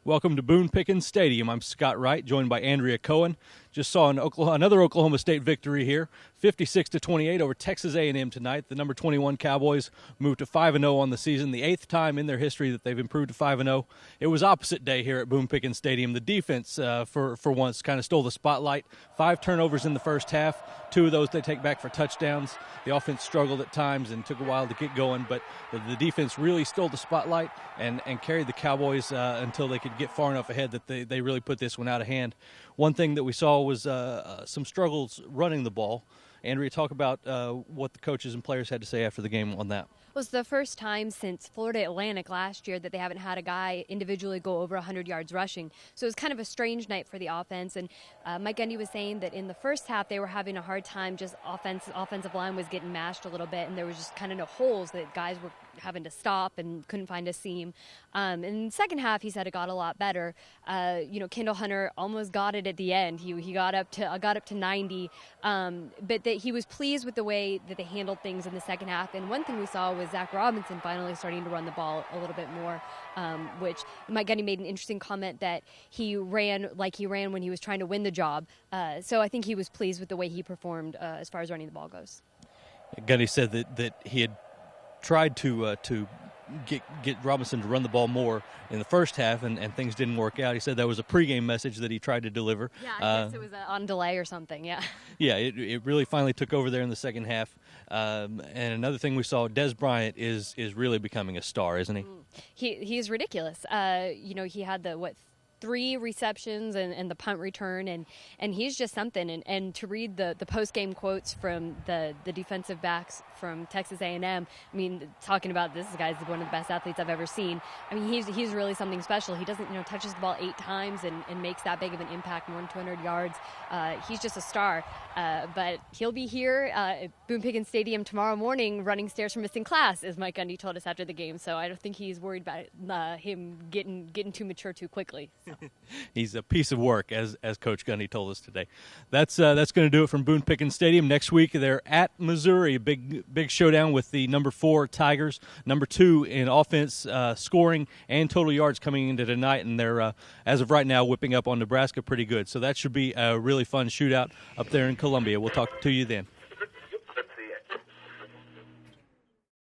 Welcome to Boone Pickens Stadium. I'm Scott Wright, joined by Andrea Cohen. Just saw another Oklahoma State victory here, 56-28 over Texas A&M tonight. The number 21 Cowboys moved to 5-0 on the season, the 8th time in their history that they've improved to 5-0. It was opposite day here at Boone Pickens Stadium. The defense, for once, kind of stole the spotlight. 5 turnovers in the first half. 2 of those they take back for touchdowns. The offense struggled at times and took a while to get going, but the defense really stole the spotlight and carried the Cowboys until they could get far enough ahead that they really put this one out of hand. One thing that we saw was some struggles running the ball. Andrea, talk about what the coaches and players had to say after the game on that. It was the first time since Florida Atlantic last year that they haven't had a guy individually go over 100 yards rushing. So it was kind of a strange night for the offense. And Mike Gundy was saying that in the first half they were having a hard time. Just offensive line was getting mashed a little bit, and there was just kind of no holes that guys were having to stop and couldn't find a seam. In the second half, he said it got a lot better. Kendall Hunter almost got it at the end. He got up to 90, but that he was pleased with the way that they handled things in the second half. And one thing we saw was Zach Robinson finally starting to run the ball a little bit more, which Mike Gundy made an interesting comment that he ran like he ran when he was trying to win the job. So I think he was pleased with the way he performed as far as running the ball goes. Gundy said that he had tried to get Robinson to run the ball more in the first half, and things didn't work out. He said that was a pregame message that he tried to deliver. Yeah, I guess it was on delay or something, yeah. Yeah, it really finally took over there in the second half. And another thing we saw, Des Bryant is really becoming a star, isn't he? He is ridiculous. He had the 3 receptions and the punt return, and he's just something. And to read the post-game quotes from the defensive backs from Texas A&M, I mean, talking about this guy's one of the best athletes I've ever seen. I mean, he's really something special. He doesn't, touches the ball 8 times and makes that big of an impact, more than 200 yards. He's just a star. But he'll be here at Boone Pickens Stadium tomorrow morning running stairs for missing class, as Mike Gundy told us after the game. So I don't think he's worried about him getting too mature too quickly. So. He's a piece of work, as Coach Gundy told us today. That's going to do it from Boone Pickens Stadium. Next week they're at Missouri, big showdown with the number 4 Tigers, number 2 in offense, scoring and total yards coming into tonight, and they're as of right now whipping up on Nebraska pretty good. So that should be a really fun shootout up there in Columbia. We'll talk to you then.